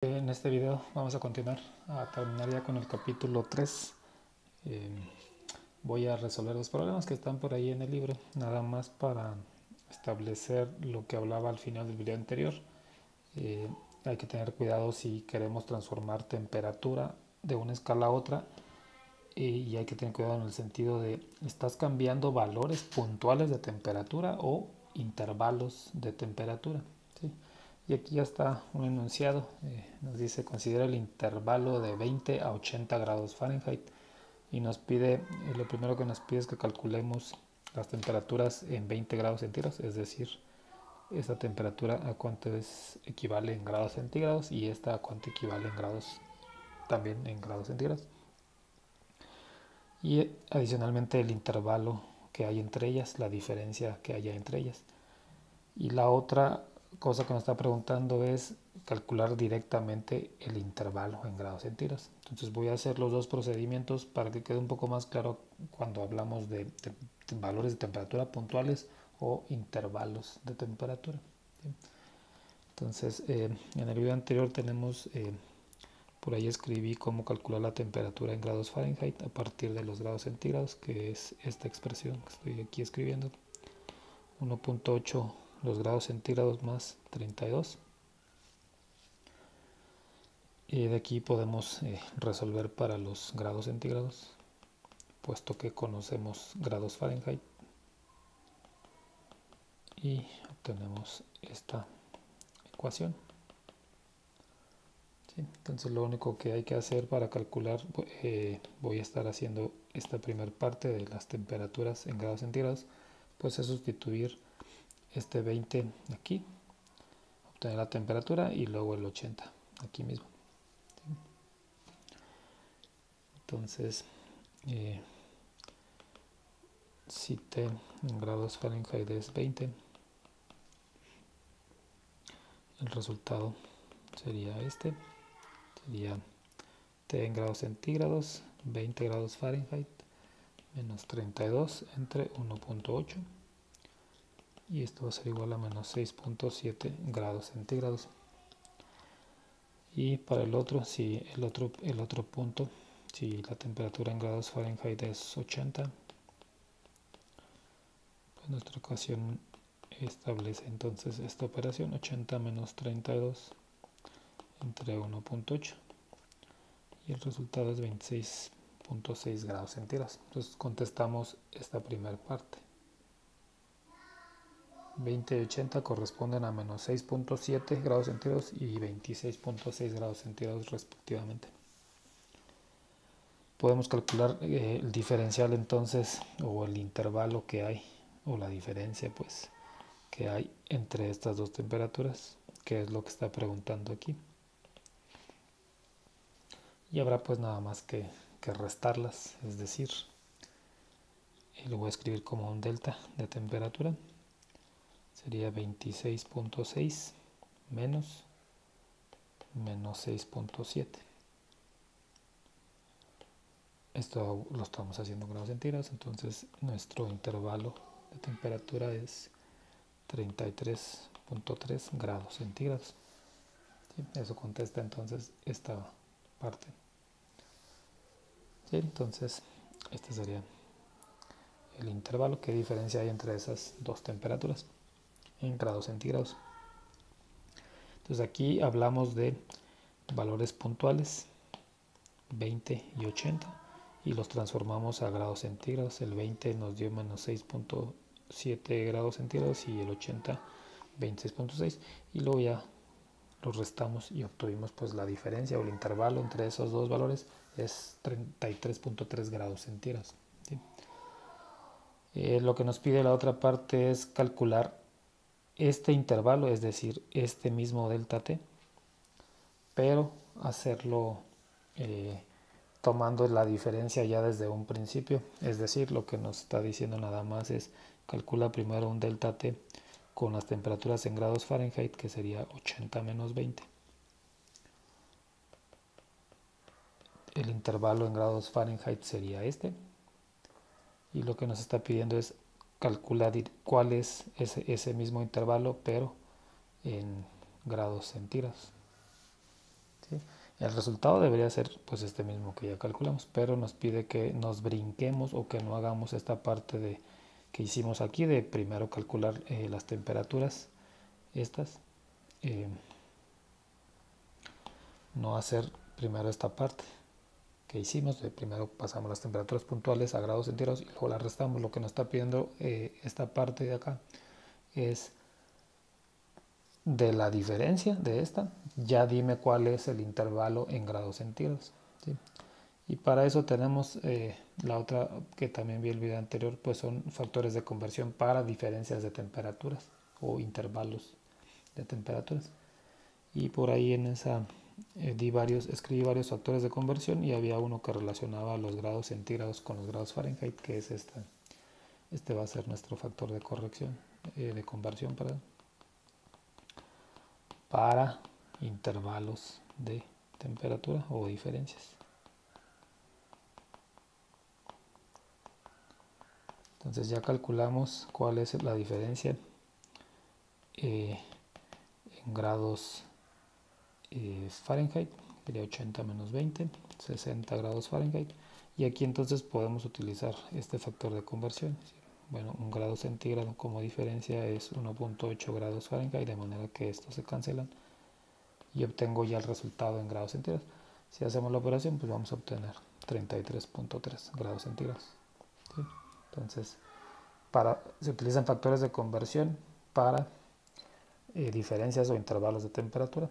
En este video vamos a continuar a terminar ya con el capítulo 3. Voy a resolver los problemas que están por ahí en el libro, nada más para establecer lo que hablaba al final del video anterior. Hay que tener cuidado si queremos transformar temperatura de una escala a otra, y hay que tener cuidado en el sentido de estás cambiando valores puntuales de temperatura o intervalos de temperatura, ¿sí? Y aquí ya está un enunciado, nos dice considera el intervalo de 20 a 80 grados Fahrenheit y nos pide, lo primero que nos pide es que calculemos las temperaturas en 20 grados centígrados, es decir, esta temperatura a cuánto equivale en grados centígrados y esta a cuánto equivale en grados, también en grados centígrados. Y adicionalmente el intervalo que hay entre ellas, la diferencia que haya entre ellas. Y la otra cosa que nos está preguntando es calcular directamente el intervalo en grados centígrados. Entonces voy a hacer los dos procedimientos para que quede un poco más claro cuando hablamos de valores de temperatura puntuales o intervalos de temperatura. Entonces en el video anterior tenemos, por ahí escribí cómo calcular la temperatura en grados Fahrenheit a partir de los grados centígrados, que es esta expresión que estoy aquí escribiendo. 1.8 los grados centígrados más 32. Y de aquí podemos resolver para los grados centígrados, puesto que conocemos grados Fahrenheit. Y obtenemos esta ecuación. ¿Sí? Entonces lo único que hay que hacer para calcular, voy a estar haciendo esta primera parte de las temperaturas en grados centígrados, pues es sustituir este 20 aquí, obtener la temperatura y luego el 80 aquí mismo. ¿Sí? Entonces, si T en grados Fahrenheit es 20, el resultado sería este, sería T en grados centígrados, 20 grados Fahrenheit, menos 32 entre 1.8, y esto va a ser igual a menos 6.7 grados centígrados. Y para el otro, si el otro punto, si la temperatura en grados Fahrenheit es 80, pues nuestra ecuación establece entonces esta operación, 80 menos 32 entre 1.8, y el resultado es 26.6 grados centígrados. Entonces contestamos esta primera parte. 20 y 80 corresponden a menos 6.7 grados centígrados y 26.6 grados centígrados respectivamente. Podemos calcular el diferencial entonces, o el intervalo que hay, o la diferencia pues que hay entre estas dos temperaturas, que es lo que está preguntando aquí. Y habrá pues nada más que restarlas, es decir, lo voy a escribir como un delta de temperatura. Sería 26.6 menos 6.7. Esto lo estamos haciendo en grados centígrados, entonces nuestro intervalo de temperatura es 33.3 grados centígrados. ¿Sí? Eso contesta entonces esta parte. ¿Sí? Entonces este sería el intervalo. ¿Qué diferencia hay entre esas dos temperaturas en grados centígrados? Entonces aquí hablamos de valores puntuales 20 y 80 y los transformamos a grados centígrados. El 20 nos dio menos 6.7 grados centígrados y el 80 26.6, y luego ya los restamos y obtuvimos pues la diferencia o el intervalo entre esos dos valores es 33.3 grados centígrados. ¿Sí? Lo que nos pide la otra parte es calcular este intervalo, es decir, este mismo delta T, pero hacerlo tomando la diferencia ya desde un principio. Es decir, lo que nos está diciendo nada más es calcula primero un delta T con las temperaturas en grados Fahrenheit, que sería 80 menos 20. El intervalo en grados Fahrenheit sería este, y lo que nos está pidiendo es calcular cuál es ese mismo intervalo pero en grados centígrados. ¿sí? El resultado debería ser pues este mismo que ya calculamos, pero nos pide que nos brinquemos o que no hagamos esta parte que hicimos aquí de primero calcular las temperaturas estas, no hacer primero esta parte que hicimos, primero pasamos las temperaturas puntuales a grados centígrados y luego las restamos. Lo que nos está pidiendo esta parte de acá es de la diferencia de esta, ya dime cuál es el intervalo en grados centígrados, ¿sí? Y para eso tenemos la otra que también vi el video anterior, pues son factores de conversión para diferencias de temperaturas o intervalos de temperaturas. Y por ahí en esa escribí varios factores de conversión y había uno que relacionaba los grados centígrados con los grados Fahrenheit, que es este va a ser nuestro factor de corrección, de conversión, perdón, para intervalos de temperatura o diferencias. Entonces ya calculamos cuál es la diferencia en grados Fahrenheit, sería 80 menos 20, 60 grados Fahrenheit. Y aquí entonces podemos utilizar este factor de conversión. Bueno, un grado centígrado como diferencia es 1.8 grados Fahrenheit, de manera que estos se cancelan y obtengo ya el resultado en grados centígrados. Si hacemos la operación, pues vamos a obtener 33.3 grados centígrados, ¿sí? Entonces, se utilizan factores de conversión para diferencias o intervalos de temperatura.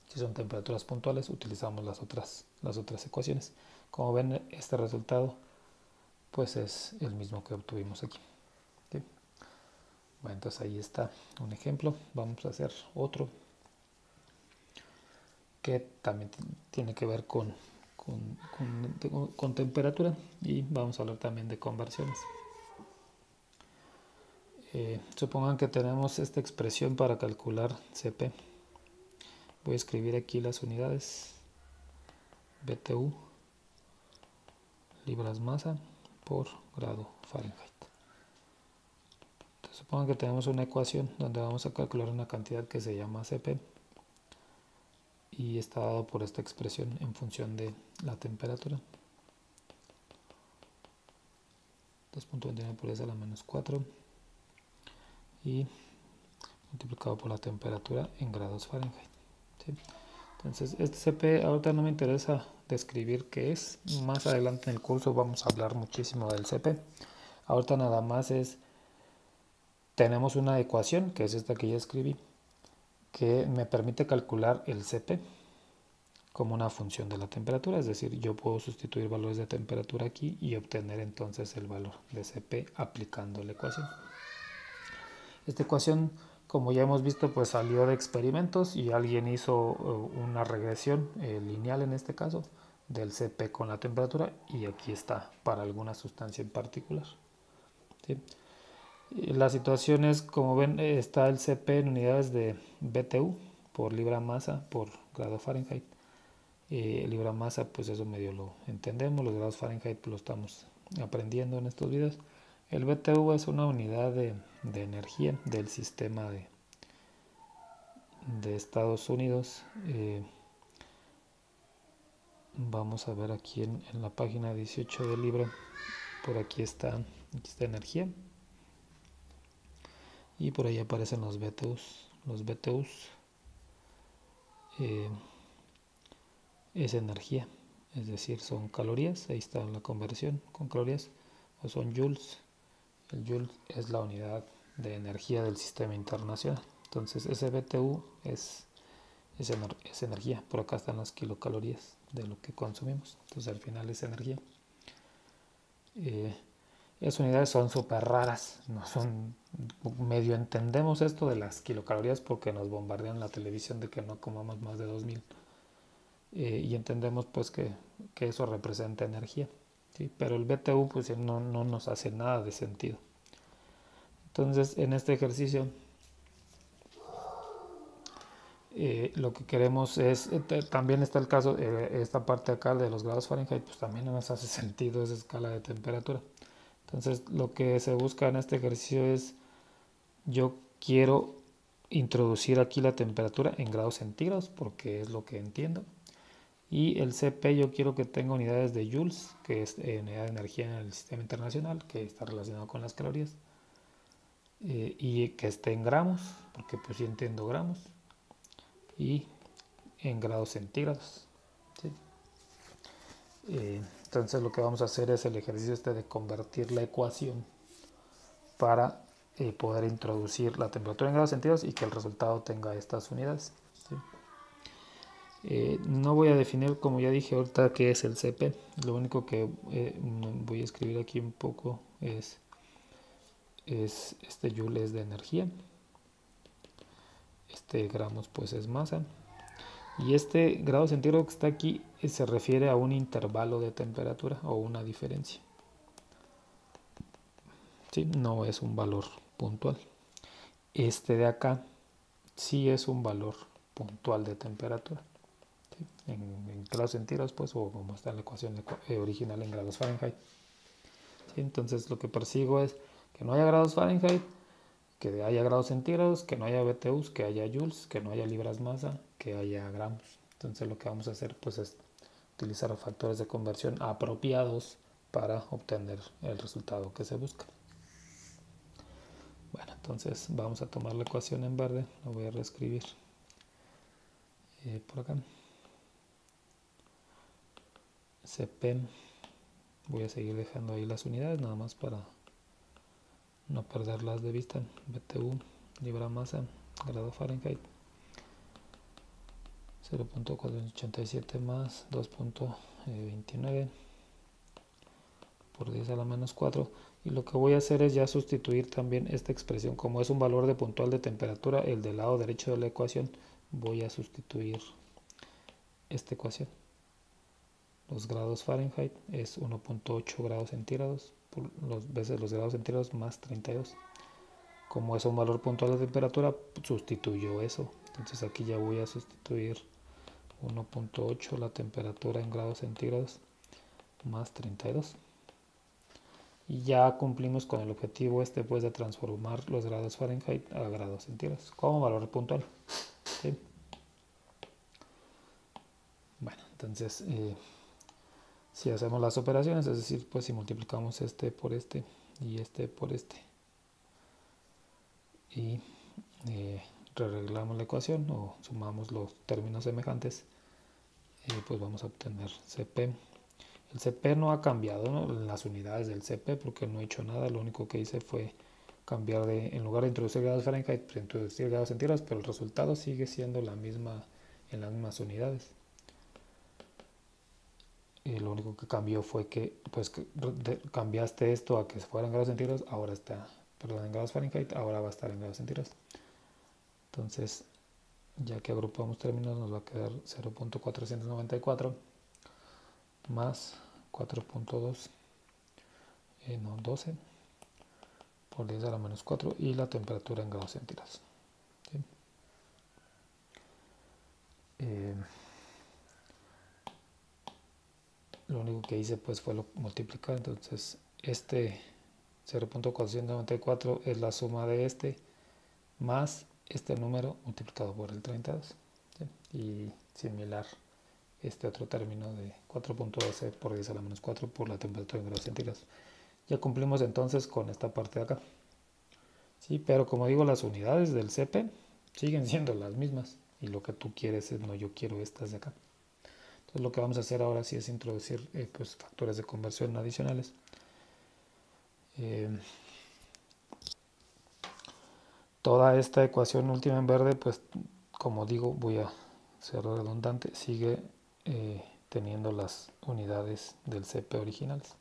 Si son temperaturas puntuales, utilizamos las otras ecuaciones. Como ven, este resultado pues es el mismo que obtuvimos aquí, ¿sí? Bueno, entonces ahí está un ejemplo. Vamos a hacer otro que también tiene que ver con temperatura, y vamos a hablar también de conversiones. Supongan que tenemos esta expresión para calcular Cp. Voy a escribir aquí las unidades: BTU, libras masa por grado Fahrenheit. Entonces, supongan que tenemos una ecuación donde vamos a calcular una cantidad que se llama Cp y está dado por esta expresión en función de la temperatura. 2.29 por 10 a la menos 4 y multiplicado por la temperatura en grados Fahrenheit, ¿sí? Entonces este Cp ahorita no me interesa describir qué es, más adelante en el curso vamos a hablar muchísimo del Cp. Ahorita nada más tenemos una ecuación, que es esta que ya escribí, que me permite calcular el Cp como una función de la temperatura, es decir, yo puedo sustituir valores de temperatura aquí y obtener entonces el valor de Cp aplicando la ecuación. Esta ecuación, como ya hemos visto, pues salió de experimentos y alguien hizo una regresión lineal en este caso del Cp con la temperatura, y aquí está para alguna sustancia en particular, ¿sí? La situación es, como ven, está el Cp en unidades de BTU por libra masa por grado Fahrenheit. Libra masa, pues eso medio lo entendemos, los grados Fahrenheit pues lo estamos aprendiendo en estos videos. El BTU es una unidad de energía del sistema de Estados Unidos. Vamos a ver aquí en la página 18 del libro, por aquí está energía, y por ahí aparecen los BTUs. Los BTUs es energía, es decir, son calorías, ahí está la conversión con calorías, o son joules. El joule es la unidad de energía del sistema internacional. Entonces ese BTU es energía. Por acá están las kilocalorías de lo que consumimos. Entonces al final es energía. Esas unidades son súper raras. No son, medio entendemos esto de las kilocalorías porque nos bombardean la televisión de que no comamos más de 2000. Y entendemos pues que eso representa energía, ¿sí? Pero el BTU pues no nos hace nada de sentido. Entonces en este ejercicio lo que queremos es, también está el caso, esta parte acá de los grados Fahrenheit, pues también no nos hace sentido esa escala de temperatura. Entonces lo que se busca en este ejercicio es, yo quiero introducir aquí la temperatura en grados centígrados porque es lo que entiendo. Y el CP yo quiero que tenga unidades de joules, que es unidad de energía en el sistema internacional, que está relacionado con las calorías. Y que esté en gramos, porque pues sí entiendo gramos. Y en grados centígrados. ¿Sí? Entonces lo que vamos a hacer es el ejercicio de convertir la ecuación para poder introducir la temperatura en grados centígrados y que el resultado tenga estas unidades. ¿Sí? No voy a definir, como ya dije ahorita, qué es el CP. Lo único que voy a escribir aquí un poco es este joule es de energía, este gramos pues es masa, y este grado centígrado que está aquí se refiere a un intervalo de temperatura o una diferencia. ¿Sí? No es un valor puntual. Este de acá sí es un valor puntual de temperatura. ¿Sí? En grados centígrados, pues, o como está en la ecuación original en grados Fahrenheit. ¿Sí? Entonces lo que persigo es que no haya grados Fahrenheit, que haya grados centígrados, que no haya BTUs, que haya joules, que no haya libras masa, que haya gramos. Entonces lo que vamos a hacer pues es utilizar factores de conversión apropiados para obtener el resultado que se busca. Bueno, entonces vamos a tomar la ecuación en verde, la voy a reescribir por acá. CP, voy a seguir dejando ahí las unidades nada más para no perderlas de vista. BTU, libra masa, grado Fahrenheit, 0.487 más 2.29 por 10 a la menos 4. Y lo que voy a hacer es ya sustituir también esta expresión. Como es un valor de puntual de temperatura, el del lado derecho de la ecuación, voy a sustituir esta ecuación. Los grados Fahrenheit es 1.8 grados centígrados por veces los grados centígrados más 32. Como es un valor puntual de temperatura, sustituyo eso. Entonces aquí ya voy a sustituir 1.8 la temperatura en grados centígrados más 32. Y ya cumplimos con el objetivo pues de transformar los grados Fahrenheit a grados centígrados como valor puntual. ¿Sí? Bueno, entonces si hacemos las operaciones, es decir, pues si multiplicamos este por este y este por este y rearreglamos la ecuación o sumamos los términos semejantes, pues vamos a obtener CP. El CP no ha cambiado, ¿no? Las unidades del CP porque no he hecho nada, lo único que hice fue cambiar en lugar de introducir grados Fahrenheit, pues introducir grados centígrados, pero el resultado sigue siendo la misma en las mismas unidades. Lo único que cambió fue que pues cambiaste esto a que fuera en grados centígrados, ahora está, perdón, en grados Fahrenheit, ahora va a estar en grados centígrados. Entonces, ya que agrupamos términos, nos va a quedar 0.494 más 4.2, no, 12 por 10 a la menos 4 y la temperatura en grados centígrados. ¿Sí? Lo único que hice pues fue multiplicar, entonces este 0.494 es la suma de este más este número multiplicado por el 32. ¿Sí? Y similar este otro término de 4.12 por 10 a la menos 4 por la temperatura en grados centígrados. Ya cumplimos entonces con esta parte de acá. Sí, pero como digo, las unidades del CP siguen siendo las mismas y lo que tú quieres es, no, yo quiero estas de acá. Entonces lo que vamos a hacer ahora sí es introducir pues, factores de conversión adicionales. Toda esta ecuación última en verde, pues como digo, voy a ser redundante, sigue teniendo las unidades del CP originales.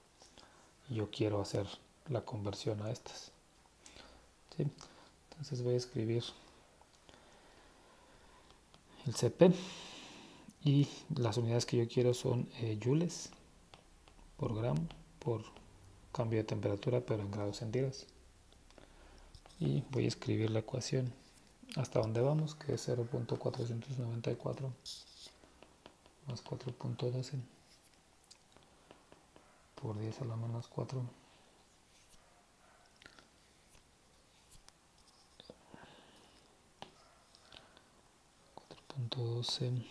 Y yo quiero hacer la conversión a estas. ¿Sí? Entonces voy a escribir el CP y las unidades que yo quiero son joules por gramo por cambio de temperatura, pero en grados centígrados. Y voy a escribir la ecuación hasta donde vamos, que es 0.494 más 4.12 por 10 a la menos 4 0.12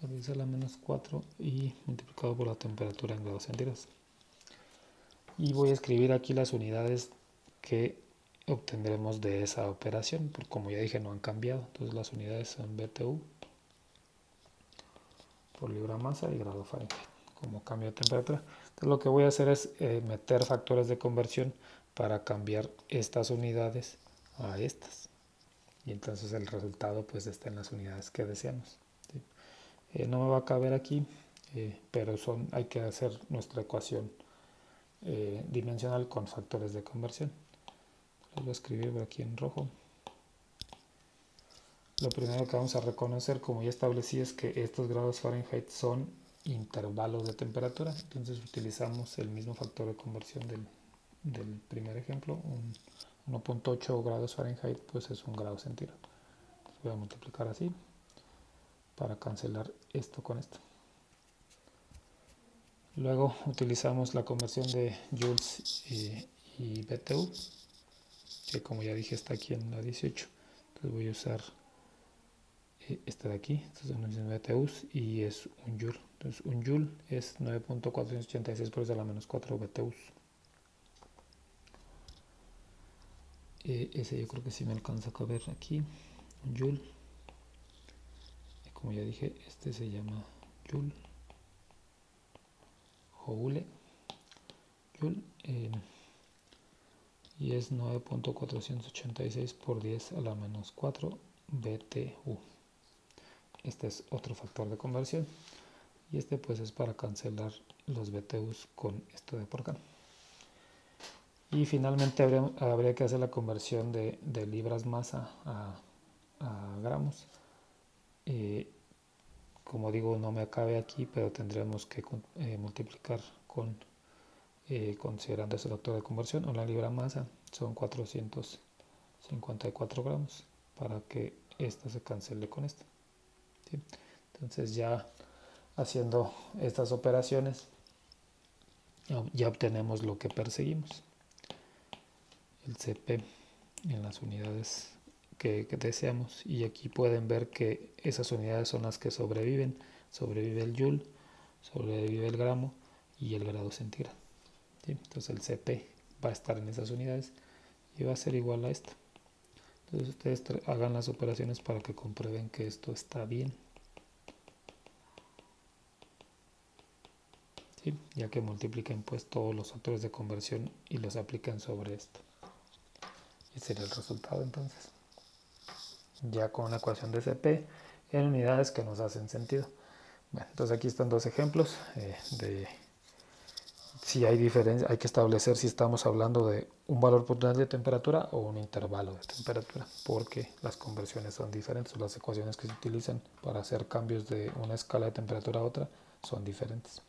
raíz a la menos 4 y multiplicado por la temperatura en grados centígrados. Y voy a escribir aquí las unidades que obtendremos de esa operación, porque como ya dije no han cambiado. Entonces las unidades son BTU por libra masa y grado Fahrenheit como cambio de temperatura. Entonces lo que voy a hacer es meter factores de conversión para cambiar estas unidades a estas, y entonces el resultado pues está en las unidades que deseamos, ¿sí? No me va a caber aquí, pero hay que hacer nuestra ecuación dimensional con factores de conversión. Lo voy a escribir por aquí en rojo. Lo primero que vamos a reconocer, como ya establecí, es que estos grados Fahrenheit son intervalos de temperatura. Entonces utilizamos el mismo factor de conversión del primer ejemplo. 1.8 grados Fahrenheit pues es 1 grado centígrado. Entonces voy a multiplicar así para cancelar esto con esto. Luego utilizamos la conversión de joules y BTU, que como ya dije está aquí en la 18. Entonces voy a usar este de aquí. Estos son los BTUs y es un joule. Entonces un joule es 9.486 por 10 a la menos 4 BTUs. Ese yo creo que sí me alcanza a caber aquí. Un joule. Como ya dije, este se llama joule. Joule. Y es 9.486 por 10 a la menos 4 BTU. Este es otro factor de conversión. Y este pues es para cancelar los BTUs con esto de por acá. Y finalmente habría que hacer la conversión de libras masa a gramos. Como digo, no me cabe aquí, pero tendremos que multiplicar considerando ese factor de conversión. Una libra masa son 454 gramos para que esta se cancele con esta, ¿sí? Entonces ya haciendo estas operaciones ya obtenemos lo que perseguimos, el CP en las unidades que deseamos, y aquí pueden ver que esas unidades son las que sobrevive el joule, sobrevive el gramo y el grado centígrado, ¿sí? Entonces el CP va a estar en esas unidades y va a ser igual a esto. Entonces ustedes hagan las operaciones para que comprueben que esto está bien, ¿sí? Ya que multipliquen pues todos los factores de conversión y los apliquen sobre esto. Y sería el resultado entonces, ya con una ecuación de CP en unidades que nos hacen sentido. Bueno, entonces aquí están dos ejemplos de si hay diferencia. Hay que establecer si estamos hablando de un valor puntual de temperatura o un intervalo de temperatura, porque las conversiones son diferentes, las ecuaciones que se utilizan para hacer cambios de una escala de temperatura a otra son diferentes.